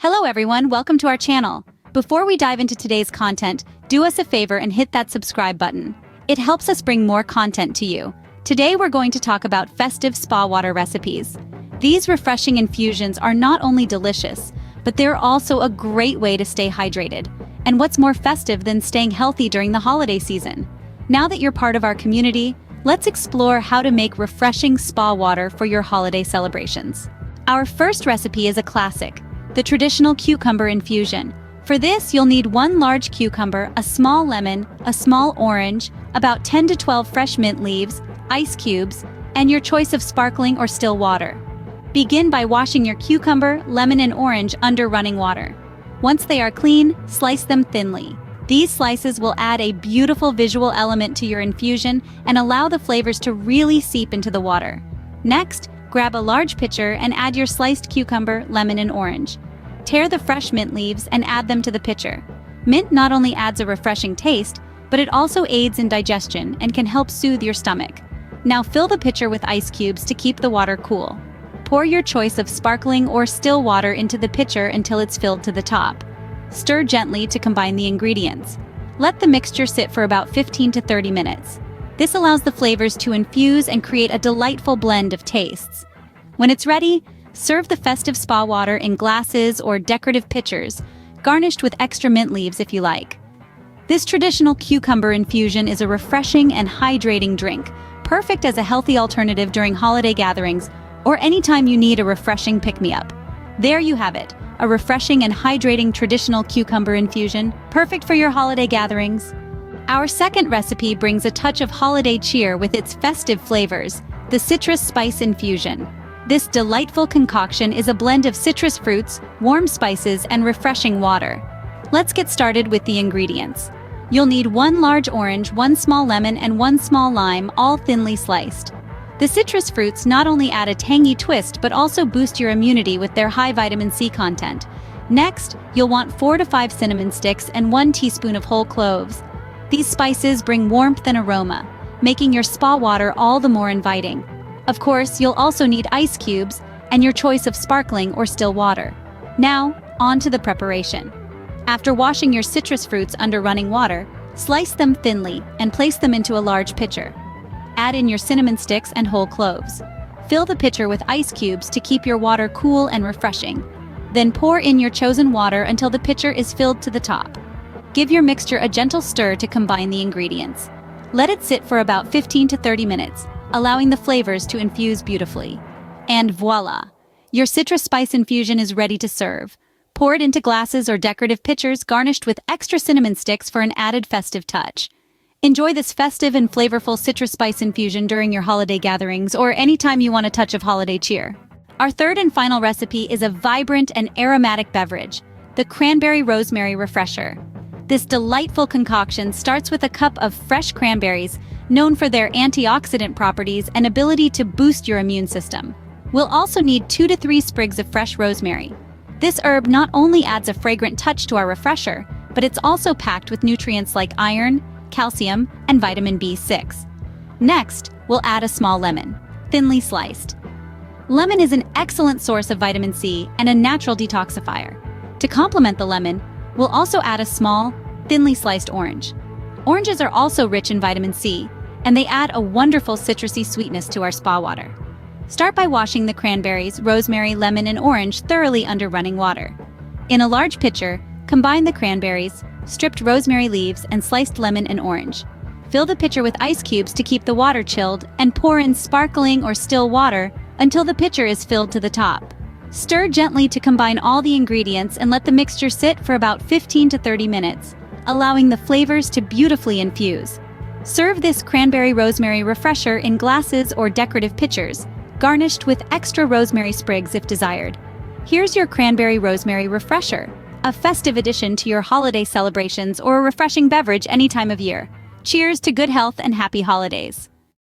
Hello everyone, welcome to our channel. Before we dive into today's content, do us a favor and hit that subscribe button. It helps us bring more content to you. Today we're going to talk about festive spa water recipes. These refreshing infusions are not only delicious, but they're also a great way to stay hydrated. And what's more festive than staying healthy during the holiday season? Now that you're part of our community, let's explore how to make refreshing spa water for your holiday celebrations. Our first recipe is a classic, the traditional cucumber infusion. For this, you'll need 1 large cucumber, a small lemon, a small orange, about 10 to 12 fresh mint leaves, ice cubes, and your choice of sparkling or still water. Begin by washing your cucumber, lemon, and orange under running water. Once they are clean, slice them thinly. These slices will add a beautiful visual element to your infusion and allow the flavors to really seep into the water. Next, grab a large pitcher and add your sliced cucumber, lemon, and orange. Tear the fresh mint leaves and add them to the pitcher. Mint not only adds a refreshing taste, but it also aids in digestion and can help soothe your stomach. Now fill the pitcher with ice cubes to keep the water cool. Pour your choice of sparkling or still water into the pitcher until it's filled to the top. Stir gently to combine the ingredients. Let the mixture sit for about 15 to 30 minutes. This allows the flavors to infuse and create a delightful blend of tastes. When it's ready, serve the festive spa water in glasses or decorative pitchers, garnished with extra mint leaves if you like. This traditional cucumber infusion is a refreshing and hydrating drink, perfect as a healthy alternative during holiday gatherings or anytime you need a refreshing pick-me-up. There you have it, a refreshing and hydrating traditional cucumber infusion, perfect for your holiday gatherings. Our second recipe brings a touch of holiday cheer with its festive flavors, the citrus spice infusion. This delightful concoction is a blend of citrus fruits, warm spices, and refreshing water. Let's get started with the ingredients. You'll need 1 large orange, 1 small lemon, and 1 small lime, all thinly sliced. The citrus fruits not only add a tangy twist but also boost your immunity with their high vitamin C content. Next, you'll want 4 to 5 cinnamon sticks and 1 teaspoon of whole cloves. These spices bring warmth and aroma, making your spa water all the more inviting. Of course, you'll also need ice cubes and your choice of sparkling or still water. Now, on to the preparation. After washing your citrus fruits under running water, slice them thinly and place them into a large pitcher. Add in your cinnamon sticks and whole cloves. Fill the pitcher with ice cubes to keep your water cool and refreshing. Then pour in your chosen water until the pitcher is filled to the top. Give your mixture a gentle stir to combine the ingredients. Let it sit for about 15 to 30 minutes, allowing the flavors to infuse beautifully. And voila! Your citrus spice infusion is ready to serve. Pour it into glasses or decorative pitchers garnished with extra cinnamon sticks for an added festive touch. Enjoy this festive and flavorful citrus spice infusion during your holiday gatherings or anytime you want a touch of holiday cheer. Our third and final recipe is a vibrant and aromatic beverage, the Cranberry Rosemary Refresher. This delightful concoction starts with a cup of fresh cranberries, known for their antioxidant properties and ability to boost your immune system. We'll also need 2 to 3 sprigs of fresh rosemary. This herb not only adds a fragrant touch to our refresher, but it's also packed with nutrients like iron, calcium, and vitamin B6. Next, we'll add a small lemon, thinly sliced. Lemon is an excellent source of vitamin C and a natural detoxifier. To complement the lemon, we'll also add a small, thinly sliced orange. Oranges are also rich in vitamin C, and they add a wonderful citrusy sweetness to our spa water. Start by washing the cranberries, rosemary, lemon, and orange thoroughly under running water. In a large pitcher, combine the cranberries, stripped rosemary leaves, and sliced lemon and orange. Fill the pitcher with ice cubes to keep the water chilled, and pour in sparkling or still water until the pitcher is filled to the top. Stir gently to combine all the ingredients and let the mixture sit for about 15 to 30 minutes, allowing the flavors to beautifully infuse. Serve this cranberry rosemary refresher in glasses or decorative pitchers, garnished with extra rosemary sprigs if desired. Here's your cranberry rosemary refresher, a festive addition to your holiday celebrations or a refreshing beverage any time of year. Cheers to good health and happy holidays!